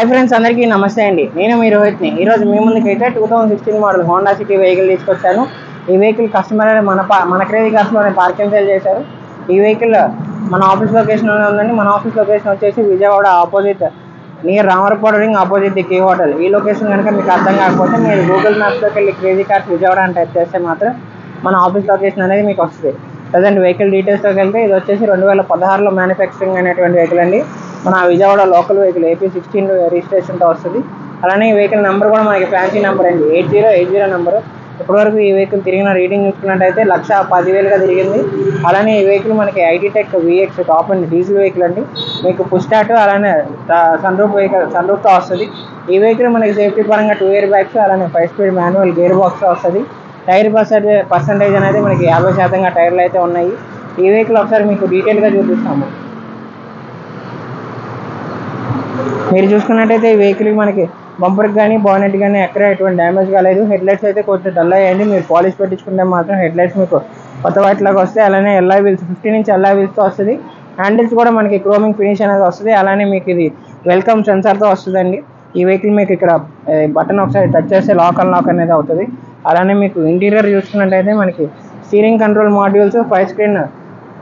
Hi friends अंदरिकी नमस्ते अंडी नेनु मी रोहित नी मी मुंदुकैते 2016 model Honda city vehicle తీసుకొచ్చాను। ఈ వెహికల్ కస్టమర్ మన క్రేజీ కార్స్ లోనే పార్కింగ్ సేల్ చేశారు। ఈ వెహికల్ మన ఆఫీస్ లొకేషన్ లోనే ఉందండి। మన ఆఫీస్ లొకేషన్ వచ్చేసి Vijayawada opposite near Ramarapadu ring opposite the K hotel. ఈ లొకేషన్ కనుక మీకు అర్థం కాకపోతే మీరు గూగుల్ మ్యాప్స్ లోకి వెళ్ళి క్రేజీ కార్స్ విజయవాడ అని టైప్ చేస్తే మాత్రం మన ఆఫీస్ లొకేషన్ అనేది మీకు వస్తుంది। ప్రజెంట్ వెహికల్ డీటెయిల్స్ లోకి వెళ్తే ఇది వచ్చేసి 2016 లో మ్యానుఫ్యాక్చరింగ్ అయినటువంటి వెహికల్ అండి। మన Vijayawada local vehicle AP16 registration తో వస్తుంది। అలానే ఈ వెహికల్ నెంబర్ కూడా మనకి ఫ్యాన్సీ నెంబర్ అండి 8080 నెంబర్। ఇప్పటివరకు ఈ వెహికల్ తిరిగిన రీడింగ్ చూసుకున్నట్టయితే 1,10,000గా తిరిగింది। అలానే ఈ వెహికల్ మనకి IT tech VX top and diesel vehicle అండి। మీకు పుష్ స్టార్ట్ అలానే సన్ రూఫ్ తో వస్తుంది। ఈ వెహికల్ మనకి సేఫ్టీ పరంగా 2 ఇయర్ బ్యాగ్స్ అలానే 5 స్పీడ్ మాన్యువల్ గేర్ బాక్స్ వస్తుంది। టైర్ పర్సెంటేజ్ అనేది మనకి 50% టైర్లు అయితే ఉన్నాయి। ఈ వెహికల్ ఒకసారి మీకు డీటెయిల్ గా చూపిస్తాము। మీరు చూసుకున్నట్టయితే ఈ వెహికల్ మనకి బంపర్కి కానీ బానెట్ కానీ ఎక్కడ ఎటువంటి డ్యామేజ్ కాలేదు। హెడ్ లైట్స్ అయితే కొంచెం డల్ అయ్యాయండి। మీరు పాలిష్ పెట్టించుకుంటే మాత్రం హెడ్ లైట్స్ మీకు కొత్త వైట్ లాగా వస్తాయి। అలానే alloy wheels 15 inch alloy wheels తో వస్తుంది। హ్యాండిల్స్ కూడా మనకి క్రోమింగ్ ఫినిష్ అనేది వస్తుంది। అలానే మీకు ఇది వెల్కమ్ సెన్సార్ తో వస్తుందండి। ఈ వెహికల్ మీకు ఇక్కడ బటన్ ఒకసారి టచ్ చేస్తే లాక్ అనేది అవుతుంది। అలానే మీకు ఇంటీరియర్ చూసుకున్నట్టయితే మనకి steering control modules 5 screen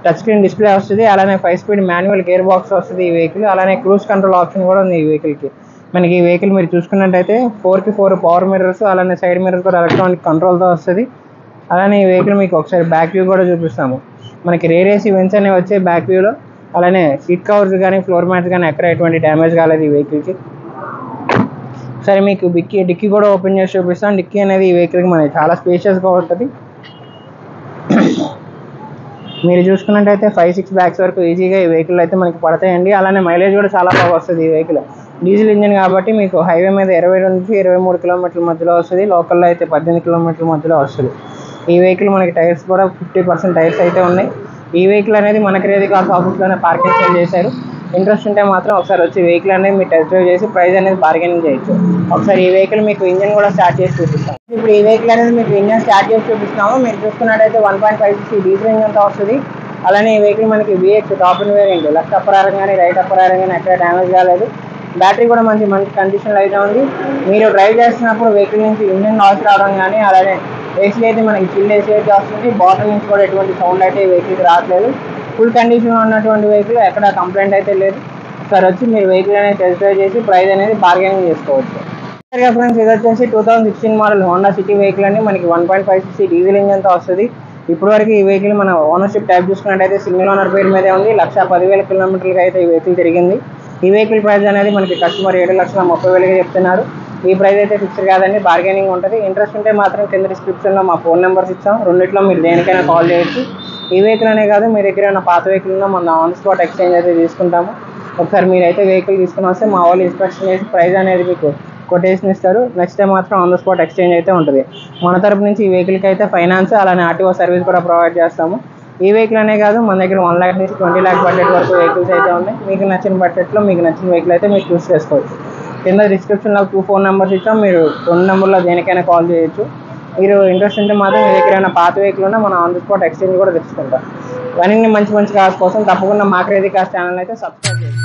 touch screen display వస్తుంది। అలానే 5 స్పీడ్ మాన్యువల్ గేర్ బాక్స్ వస్తుంది ఈ వెహికల్। అలానే క్రూజ్ కంట్రోల్ ఆప్షన్ కూడా ఉంది ఈ వెహికల్ కి। మనకి ఈ వెహికల్ మీరు చూసుకున్నట్టయితే 4x4 పవర్ మిర్రర్స్ అలానే సైడ్ మిర్రర్స్ కూడా ఎలక్ట్రానిక్ కంట్రోల్ తో వస్తుంది। అలానే ఈ వెహికల్ మీకు ఒకసారి బ్యాక్ వ్యూ కూడా చూపిస్తాము। మనకి రేర్ ఏసీ వెంట్స్ అనేవి వచ్చే బ్యాక్ వ్యూలో। అలానే సీట్ కవర్స్ కానీ ఫ్లోర్ మ్యాట్స్ కానీ ఎక్కడ ఎటువంటి డ్యామేజ్ కాలేదు ఈ వెహికల్ కి। సరే మీకు డిక్కీ కూడా ఓపెన్ చేసి చూపిస్తాం। డిక్కీ అనేది ఈ వెహికల్ కి మనకి చాలా స్పేషియస్ గా ఉంటుంది। మీరు చూసుకున్నట్టయితే 5-6 బ్యాగ్స్ వరకు ఈజీగా ఈ వెహికల్ అయితే మనకి పడతాయండి। అలానే మైలేజ్ కూడా చాలా బాగా వస్తుంది ఈ వెహికల్। డీజిల్ ఇంజిన్ కాబట్టి మీకు హైవే మీద 22 నుంచి 23 కిలోమీటర్ల మధ్యలో వస్తుంది। లోకల్లో అయితే 18 కిలోమీటర్ల మధ్యలో వస్తుంది। ఈ వెహికల్ మనకి టైర్స్ కూడా 50% టైర్స్ అయితే ఉన్నాయి। ఈ వెహికల్ అనేది మన క్రేజీ కార్స్ ఆఫీస్ లోనే పార్కింగ్ సేల్ చేశారు। ఇంట్రెస్ట్ ఉంటే మాత్రం ఒకసారి వచ్చి వెహికల్ అనేది మీరు టెస్ట్ డ్రైవ్ చేసి ప్రైస్ అనేది బార్గెనింగ్ చేయొచ్చు। ఒకసారి ఈ వెహికల్ మీకు ఇంజిన్ కూడా స్టార్ట్ చేసి చూపిస్తాం। ఇప్పుడు ఈ వెహికల్ అనేది మీకు ఇంజిన్ స్టార్ట్ చేసి చూపిస్తున్నాము। మీరు చూసుకున్నట్టయితే 1.5 డీజిల్ ఇంజిన్ తో వస్తుంది। అలానే ఈ వెహికల్ మనకి VX top and variant left upper arm కానీ రైట్ అప్పర్ ఆరం కానీ ఎక్కడ డ్యామేజ్ కాలేదు। బ్యాటరీ కూడా మంచి కండిషన్లో అయితే ఉంది। మీరు డ్రైవ్ చేస్తున్నప్పుడు వెహికల్ నుంచి ఇంజిన్ నాయిస్ రావడం కానీ అలానే ఏసీ అయితే మనకి చిల్ ఏసీ అయితే వస్తుంది। బాటమ్ నుంచి కూడా ఎటువంటి సౌండ్ అయితే ఈ వెహికల్కి రావట్లేదు। ఫుల్ కండిషన్లో ఉన్నటువంటి వెహికల్ ఎక్కడ కంప్లైంట్ అయితే లేదు। ఒకసారి వచ్చి మీరు వెహికల్ అనేది టెస్ట్ డ్రైవ్ చేసి ప్రైస్ అనేది బార్గెనింగ్ చేసుకోవచ్చు। ఫ్రెండ్స్ ఇది వచ్చేసి 2016 మోడల్ హోండా సిటీ వెహికల్ అండి। మనకి 1.5 డీజిల్ ఇంజిన్ తో వస్తుంది। ఇప్పటి వరకు ఈ వెహికల్ మన ఓనర్షిప్ టైప్ చూసుకున్నట్టయితే సింగిల్ ఓనర్ పేరు మీదే ఉంది। 1,10,000 కిలోమీటర్లకి అయితే ఈ వెహికల్ తిరిగింది। ఈ వెహికల్ ప్రైస్ అనేది మనకి కస్టమర్ 7,30,000గా చెప్తున్నారు। ఈ ప్రైస్ అయితే ఫిక్స్డ్ కాదండి, బార్గెనింగ్ ఉంటుంది। ఇంట్రెస్ట్ ఉంటే మాత్రం కింద డిస్క్రిప్షన్లో మా ఫోన్ నెంబర్స్ ఇచ్చాం, రెండిట్లో మీరు దేనికైనా కాల్ చేయొచ్చు। ఈ వెహికల్ అనే కాదు మీ దగ్గర ఉన్న పాత వెహికల్ ఉన్నా మన ఆన్ స్పాట్ ఎక్స్చేంజ్ అయితే తీసుకుంటాము। ఒకసారి మీరైతే వెహికల్ తీసుకుని వస్తే మా వాళ్ళు ఇన్స్పెక్షన్ చేసి ప్రైస్ అనేది మీకు కొటేషన్ ఇస్తారు। నెక్స్ట్ టైం మాత్రం ఆన్ ద స్పాట్ ఎక్స్చేంజ్ అయితే ఉంటుంది। మన తరపు నుంచి ఈ వెహికల్కి అయితే ఫైనాన్స్ అలానే ఆర్టీఓ సర్వీస్ కూడా ప్రొవైడ్ చేస్తాము। ఈ వెహికల్ అనే కాదు మన దగ్గర 1 lakh నుంచి 20 lakh బడ్జెట్ వరకు వెహికల్స్ అయితే ఉన్నాయి। మీకు నచ్చిన బడ్జెట్లో మీకు నచ్చిన వెహికల్ అయితే మీరు చూస్ చేసుకోవచ్చు। కింద డిస్క్రిప్షన్లో 2 ఫోన్ నెంబర్స్ ఇచ్చాం, మీరు 2 నెంబర్లో దేనికైనా కాల్ చేయొచ్చు। మీరు ఇంట్రెస్ట్ ఉంటే మాత్రం మీ దగ్గర ఏమైనా పాత వెహికల్ ఉన్నా మనం ఆన్ ద స్పాట్ ఎక్స్చేంజ్ కూడా తెచ్చుకుంటాం। ఇవన్నీ మంచి కార్స్ కోసం తప్పకుండా మా క్రేజీ కార్స్ ఛానల్ అయితే సబ్స్క్రైబ్ చేయండి।